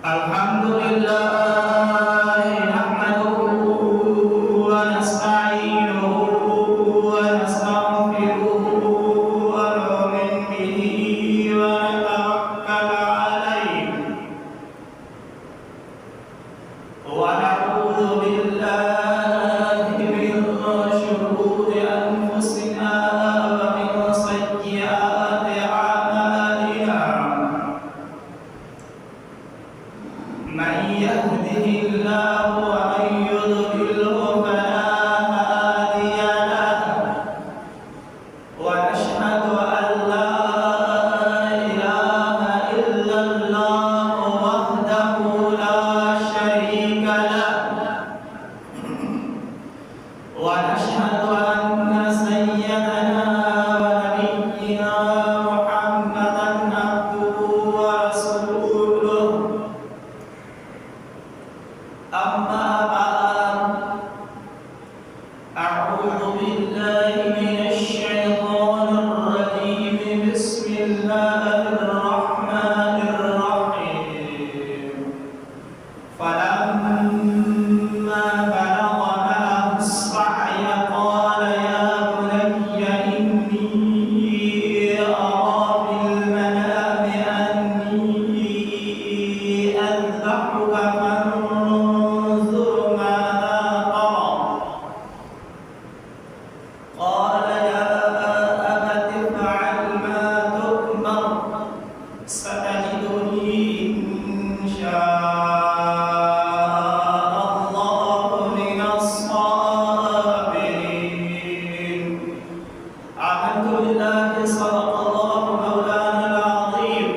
الحمد لله نحمده ونستعينه ونستغفره ونؤمن به ونتوكل عليه ونعوذ بالله من شرور أنفسنا ومن سيئات أعمالنا من يهده الله ومن يضلله فلا هادي له ونشهد أن لا إله إلا الله وحده لا شريك له ونشهد أن سيدنا ونبينا محمدا عبده ورسوله أما بعد أعوذ بالله من الشيطان الرجيم بسم الله الرحمن الرحيم فلما بلغ معه السعي قال يا بني إني أرى في المنام أني أذبحك فانظر ماذا ترى قال يا أبت افعل ما تؤمر ستجدني إن شاء الله من الصابرين آمنت بالله صدق الله مولانا العظيم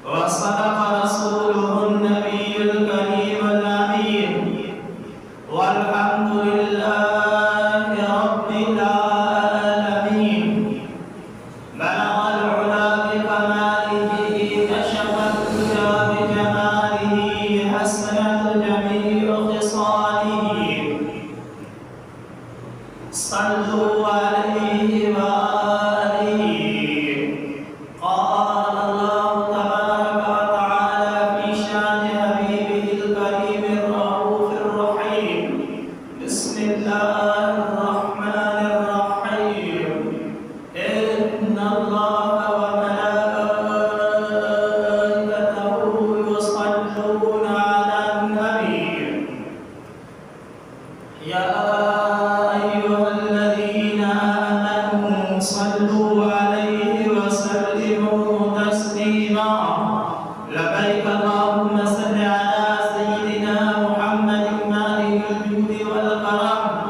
وصدق رسوله النبي الكريم الأمين والحمد لله رب العالمين بلغ العلا بكماله كشف الهدى بجماله حسنت جميع خصاله صلوا عليه وآله قال الله تبارك وتعالى في شان حبيبه الكريم الرؤوف الرحيم بسم الله الرحمن الرحيم إن الله وملائكته يصلون على النبي يا أيها الذين آمنوا صلوا عليه وسلموا تسليما لبيك اللهم صل على سيدنا محمد مالك الجود والكرم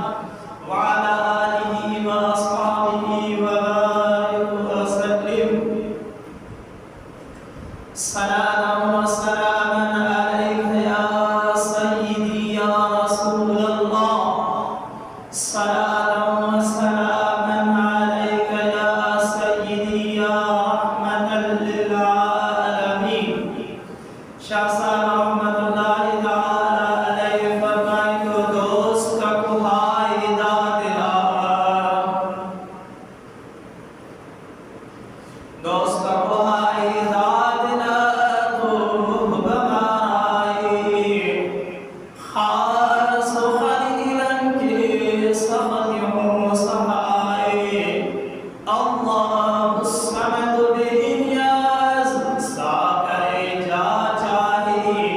وعلى آله وأصحابه وبارك وسلم صلاة وسلاما عليك يا سيدي يا رسول الله صلاة وسلاما عليك يا سيدي يا رحمة للعالمين شخصا رحمة الله تعالى عليه فرمائے تو دوست کو فائدہ دلا دوست کو فائدہ دلا تو محبمائی خاص خلیلن کے سخیوں سہائے اللہ الصمد بنیاز ساکرے جا چاہے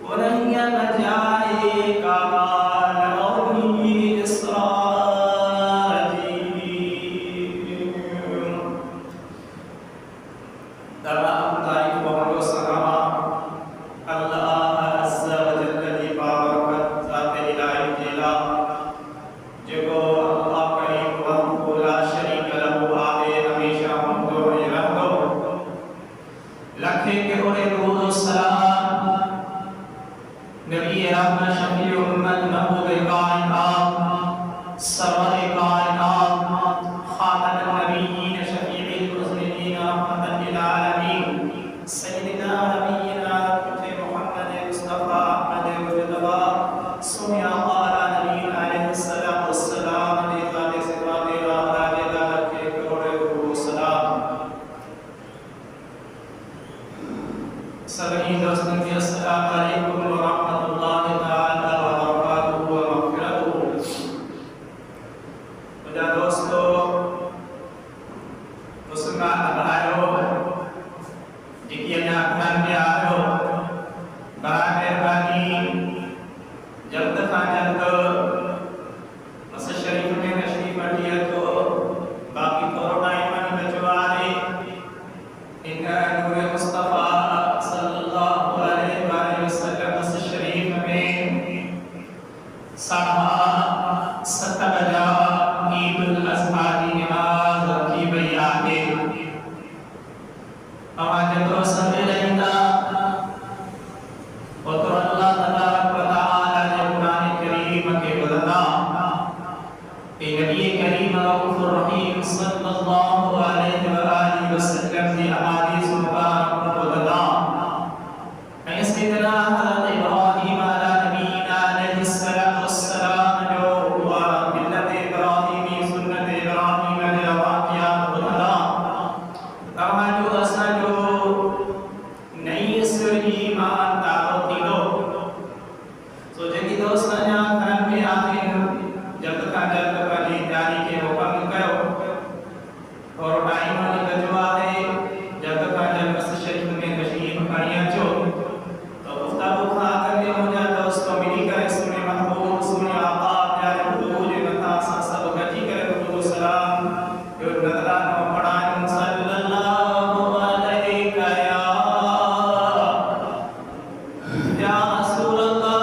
انہیں بجائے کمال اونی اسرار تمام تعریف و حمد و ثنا اللہ عز و جل کی بابرکت ذات الہی جلا جو اللہ کریم وحدہ لا شریک لہ آئے ہمیشہ حمد و رحمت لکھے کے اور درود و سلام نبی رحمت شفیع امت محبوب کائنات سرور کائنات خاتم النبیین شفیع المذنبین رحمت للعالمین سیدنا نبینا محمد مصطفی احمد مجتبی صلی اللہ علی نبینا علیہ السلام والسلام علیہ صفات الہ کے کروڑے درود و سلام सभी दोस्तों की अस्सलाम वालेकुम व रहमतुल्लाहि ताला व बरकातुहू व मग़फ़िरतुहू। मुझे दोस्तों मुसलमान भाइयों जिकिया खान के आयो बड़ा मेहरबानी जब दफा जब मस्जिद शरीफ में तशरीफ रखिए तो बाकी थोड़ा टाइम में बचवा दे इनका नूर मुस्तफा सल्लल्लाहु अलैहि वसल्लम मस्जिद शरीफ में साढ़ा 7 बजा ईदुल अज़हा की नमाज रखी गई आगे आवाज तो सब लेंदा और तो अल्लाह तबारक व तआला ने कुरान करीम के बदला नबी करीम रऊफ़ुर रहीम सल्लल्लाहु अलैहि व आलिहि वसल्लम की अहादीस मुबारक को बदला ऐसे तरह हज़रत इब्राहीम अला नबीना अलैहिस्सलाम वस्सलाम जो हुआ मिल्लत इब्राहीमी सुन्नत इब्राहीम ने वाक़ियात बदला तमाम जो असा जो नई ईमान दावत दिलो सो जगी दोस्त ना घर में आके जब तक जब वाली जारी के हुक्म करो और टाइम वाली बजवा दे जब तक जब मस्जिद शरीफ में तशरीफ खड़िया जो तो गुफ्तगू खा करके हो जा दोस्तों मिली कर सुने महबूब सुने आका प्यारे हुजूर नता सब गजी करे हुजूर सलाम जो नजरा नो पढ़ाए सल्लल्लाहु अलैहि या रसूल अल्लाह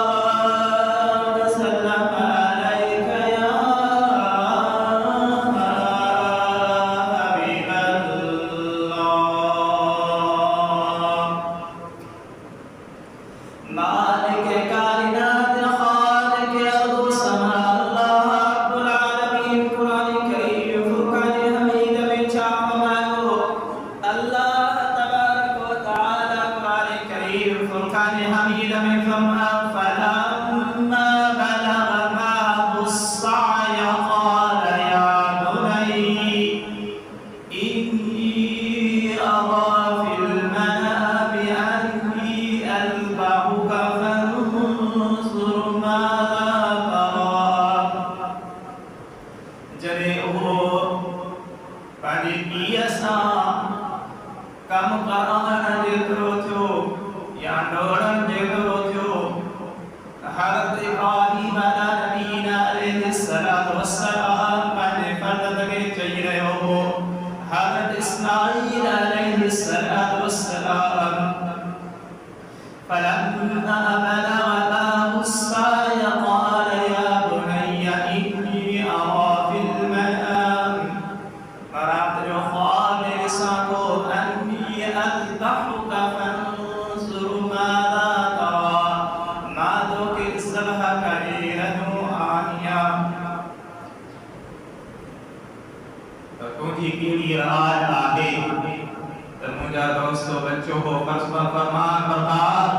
दोस्तों बच्चों को फरमान बरबाद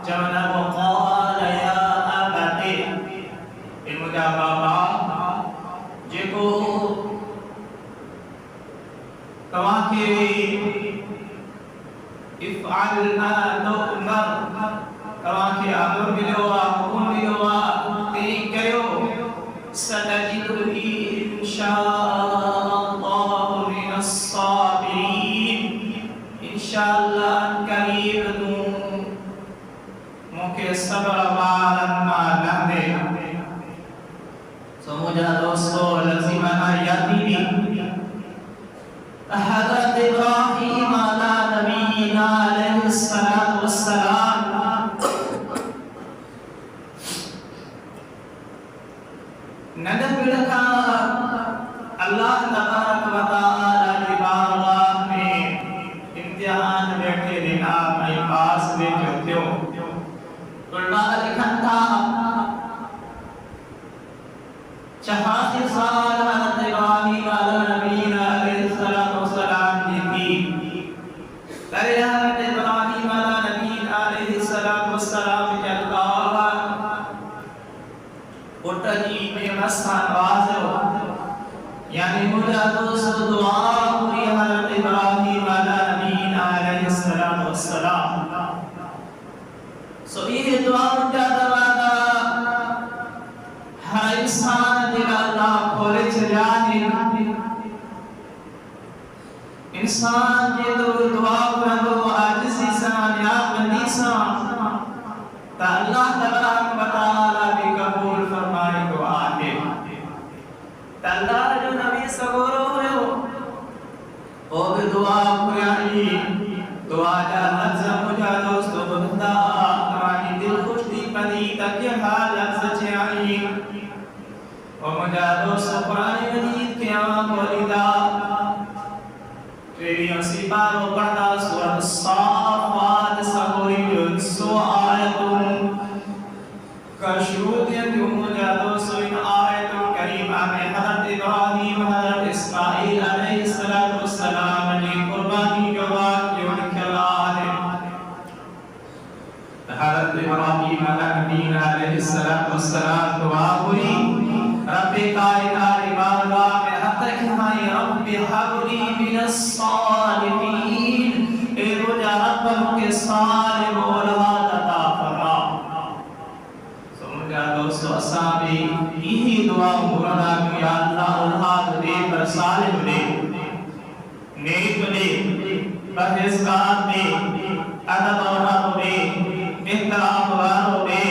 जमना को क़ाल या अबती इन मुझा बाबा जेको तवा के इफ़अल मा तुमर तवा के अमर मिलो हुकुम मिलो ते कयो सतजिदुनी इंशाअल्लाह मिनस साबिरीन इंशाअल्लाह करीब तू मुके सब्र वालन मालंदे सो मुझा दोस्तों लज़ीमा यादी भी हज़रत इब्राहीम अला नबीना अलैहिस्सलातु वस्सलाम नदर बिलका अल्लाह तबारक व तआला की बारगाह में इम्तिहान बैठे दिन आप पास में जो थियो तुलबा लिखन था 84 साल हज़रत इब्राहीम अला नबीना अलैहिस्सलातु वस्सलाम की थी अरे हज़रत इब्राहीम अला नबीना अलैहिस्सलातु वस्सलाम के अल्लाह उठनी बेमसा नवाज़ो यानी मुझा दोस्त दुआ हुई हज़रत इब्राहीम अला नबीना अलैहिस्सलातु वस्सलाम सो ये दुआ उनका दरवाजा हर इंसान दिल अल्लाह खोले चलाने इंसान ये दुआ करो आजिज़ी सा नियाज़मंदी सा ता अल्लाह तबारक व तआला भी कबूल फरमाए दुआ के ता अल्लाह जो नबी सगोरो हो ओ भी दुआ कुरानी दुआ जा लफ्ज़ मुझा दोस्तों बंदा तुम्हारी दिल खुश दी पदी तक ये हाल लफ्ज़ चाहिए ओ मुझा दोस्तों कुरान मजीद के आम वलिदा रेडियो सी बारो पढ़ना सूरत साफ़ात सगोरी जो आयतुन का शुरू दिया जो मुझा दोस्तों इन आयतुल करीमा में हज़रत इब्राहीम हज़रत इस्माईल अलैहिस्सलातु वस्सलाम ने कुर्बानी जो वाक़या लिखा है हज़रत इब्राहीम अलैहिस्सलातु वस्सलाम दुआ हुई रब्बे कायनात बारगाह में हक़ है रब्बे हबली मिनस सालिहीन ए मुझे रब के सालिह औलाद अता फरमा सो मुझे दोस्तों असाबी यही दुआ मुरादा कि या अल्लाह औलाद दे पर सालिह दे नेक दे परहेज़गार दे अदब औलाद दे इख्तिलाफ वालों दे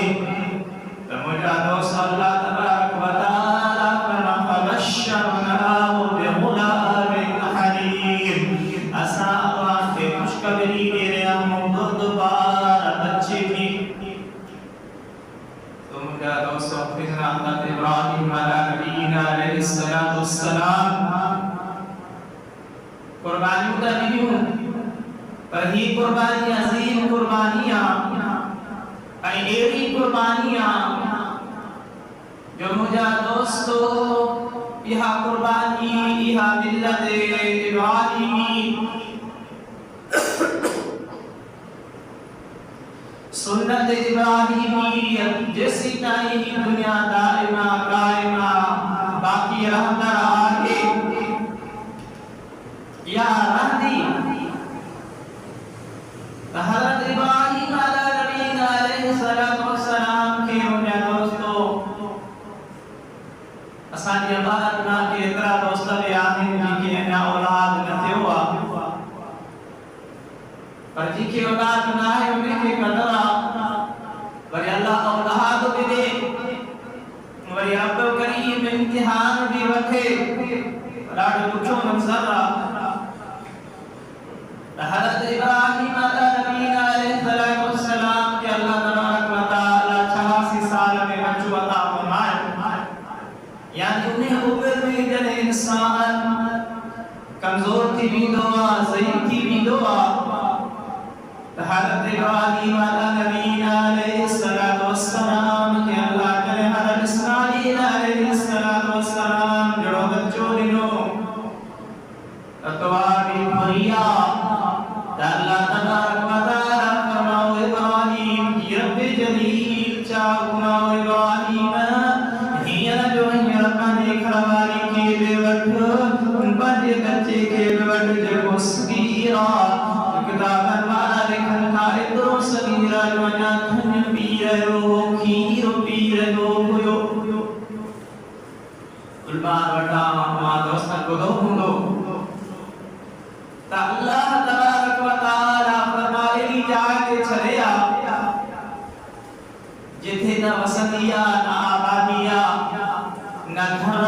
तो मुझे दोस्तों अल्लाह तबारक व तआला फरमा फबश्शरनाहु बिग़ुलामिन हलीम असा अल्लाह से खुशखबरी दे रहे हम दुबारा बच्चे की तो मुझे दोस्तों फिर हज़रत इब्राहीम अलैहिस्सलातु वस्सलाम कुर्बानी का वीडियो पर ही कुर्बानी अजीम कुर्बानियां ऐरी कुर्बानियां जो मुझे दोस्तों यह कुर्बानी यह मिल्लत इब्राहीमी सुन्नत इब्राहीमी जैसी नहीं दुनिया दाइमा कायमा बाकी रहता आगे या रहती हज़रत इब्राहीम अलैहिस्सलातु वस्सलाम के मुझे दोस्तों असानी बात ना के इतना दोस्त ले आने जी के ना औलाद न थे हुआ पर जी के औलाद ना है उन्हें के कदरा वरी अल्लाह औलाद भी दे वरी रब करीम इम्तिहान भी रखे ॾाढो ॾुखियो मंज़र हज़रत इब्राहीम अलैहिस्सलातु वस्सलाम के अल्लाह तबारक व तआला 86 साल में बच्चों अता फरमाए यानी उन्हें उम्र में जब इंसान कमजोर थी भी दुआ ज़ईफ़ थी भी दुआ हज़रत इब्राहीम अलैहिस्सलातु वस्सलाम के अल्लाह करे हज़रत इस्माईल अलैहिस्सलातु वस्सलाम जो बच्चों दिनो तवा भी भरिया अल्लाह तबारक व तआला फरमाओ इब्राहीम की रब जलील चाहुना इब्राहीम हिया जो है रब्बानी खरवारी के बेवट बड़े बच्चे के बेवट जो सगीरा किताबन वाला लिखन का इतो सगीरा जो ना धन पीरो खीर पीरो होयो उलबार वटा मा दोस्त को दो ता अल्लाह तबारक व तआला फरमाए ली जाके छड़िया जिथे न वसतिया न आबादिया न घर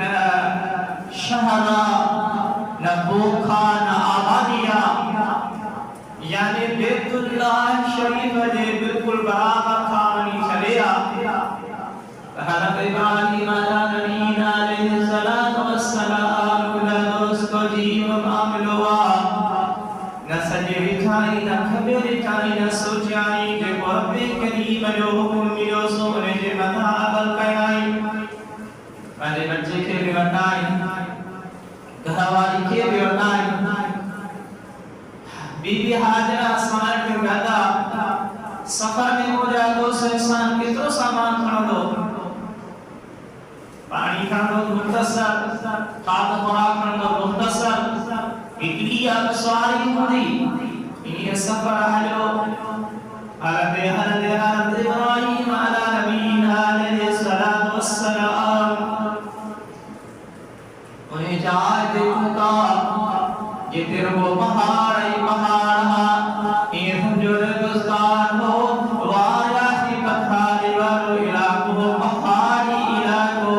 न शहरा न भूखा न आबादिया यानी बैतुल्लाह शरीफ जे बिल्कुल बराबर खानी छड़िया हज़रत इब्राहीम अलैहिस्सलातु वस्सलाम दोस्तों जीव मामलोआ न सजे विखाई न खबे विखाई न सोचाई जे रब्बे करीम जो हुक्म मिलो सोने जे मथा अमल कयाई पंहिंजे बच्चे खे बि वटाई घरवारी खे बि वटाई बीबी हाजरा आसमान के गदा सफर में हो जाए दोस्त इंसान केतिरो सामान खणंदो पानी खणंदो मुख्तसर खाद खुराक खणंदो मुख्तसर हिकिड़ी या सवारी हूंदी इन सफ़र हलियो हज़रत इब्राहीम अला नबीना अलैहिस्सलातु वस्सलाम उन्हें जाए देखूंगा ये तेरे वो पहाड़ ये समझो रेगिस्तान हो वायासी पथारी वालो इलाको पहाड़ी इलाको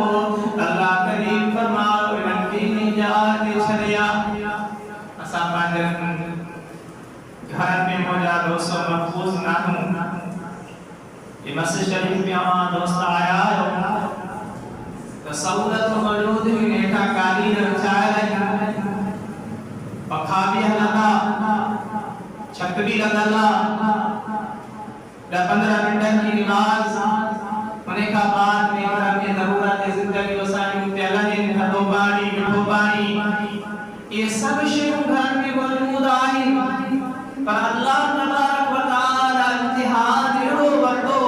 अल्लाह करीम फरमाओ इनकी निजात शरिया असा पांजन घर में मौजा दोस्तों महफूज ना हूं ये मस्जिद शरीफ में हमारा दोस्त आया तो सहूलत मौजूद ही नेता कालीन रचाया पखा भी लगा छत भी लगा 15 मिनट की नमाज होने का बाद में घर में जरूरत है जिंदगी वसाई मुतला ने खदो पानी मिठो पानी ये सब शे घर में मौजूद आहे पर अल्लाह तबारक व तआला इम्तिहान एड़ो वडो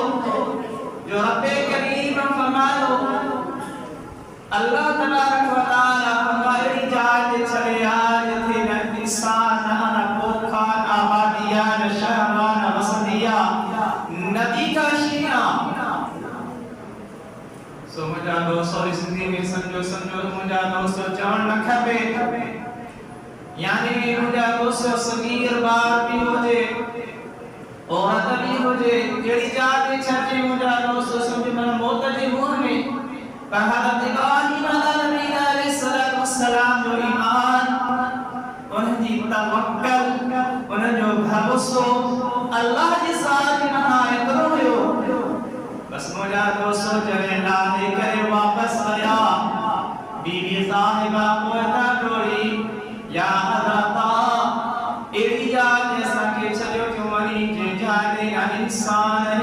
जो रब्बे करीम फरमायो अल्लाह तबारक व तआला हमारी जात चले आज थे न इंसान न पोखा न आबादिया न शहरा न वसदिया नदी का शिया सो मुझा दोस्तों जिंदगी में समझो मुझा दोस्तों चवण न खपे यानी मुझा दोस्तों सगीर बार भी होजे औरत भी होजे जेड़ी जात छटे मुझा दोस्तों समझ मन मौत जे मुंह में पर हज़रत इब्राहीम अलैहिस्सलातु वस्सलाम जो ईमान उनकी तवक्कल उन जो भरोसो अल्लाह के साथ नहायत हुयो बस मुझा दोस्तों जने लादे करे वापस आया बीवी साहिबा कोता डोरी या हज़रता एरिया जैसा के चलो क्यों मनी जे जाने न इंसान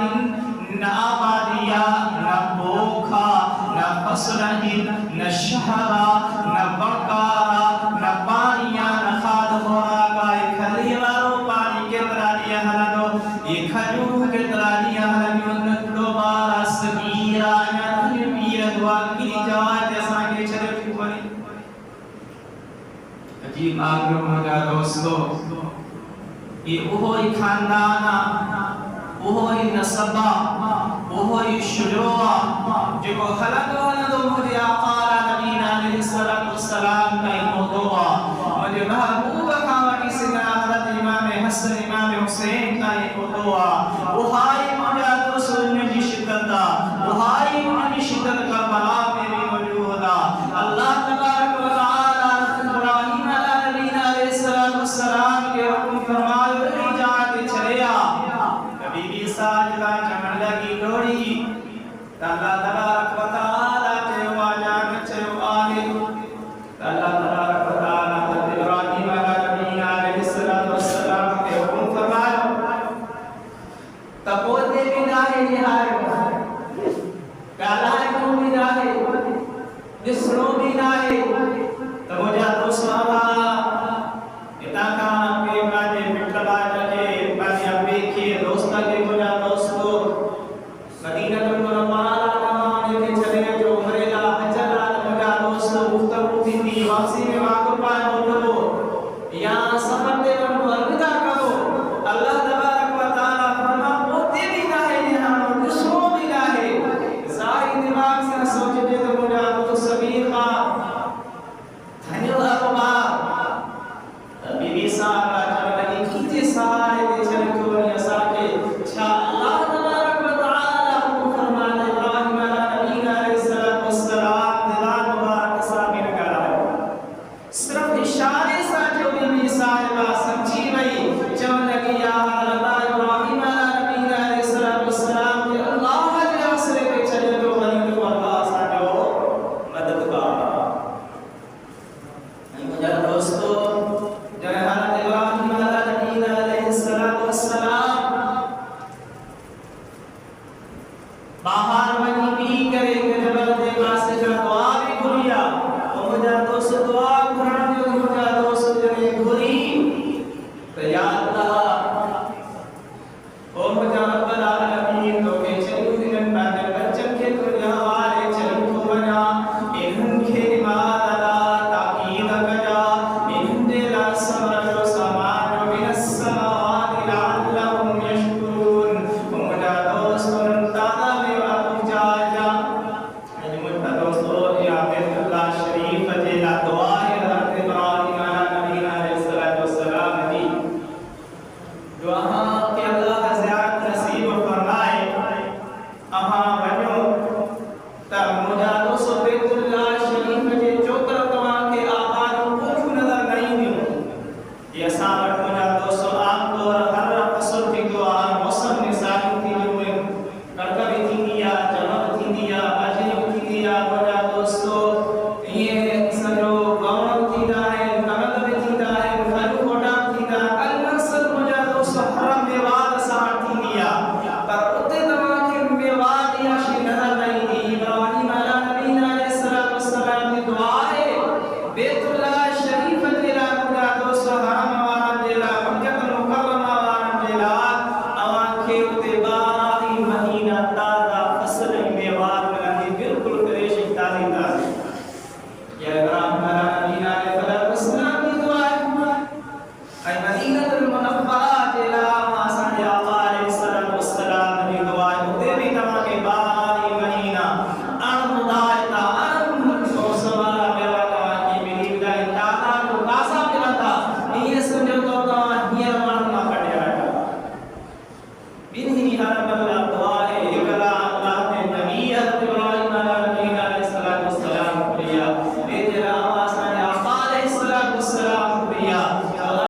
न आबादिया न भूखा न फसलहिन न शहरा न बकारा न पानिया न खाद खुराका खली वालो पानी के तरानिया हलो ये खजूर के तरानिया हलो दोबारा सगीरा न पीर दुआ की जात जैसा के चलो क्यों मनी अजीब आग्रह होगा दोस्तों ये वही खानदाना वही नसबा वही शुजोआ जो खलक़ो मुझे आका नबीना अलैहिस्सलातु वस्सलाम का मौदूआ मुझे महबूब खावनी से हज़रत इमाम हसन इमाम हुसैन का मौदूआ वही मुझे तो सुनने की शिद्दत वही मुझे शिद्दत का बला में भी मौजूद अल्लाह तबारक व तआला इब्राहीम अलैहिस्सलातु वस्सलाम के हुक्म फरमायो इजात चलिया कभी भी साजदा चमन लगी डोरी अल्लाह तबारक व तआला के वाजान चयो आहे अल्लाह तबारक व तआला हज़रत इब्राहीम अलैहिस्सलातु वस्सलाम के हुक्म फरमायो तपोते भी नाहे निहार काला को भी नाहे जिसरो भी नाहे तो मुझे तो स्वाहा इतना काम के बाजे मिटला जाके बाजे अबे के दोस्त के मुझे दोस्तों मदीना मुनव्वरा Binhi harapan Allah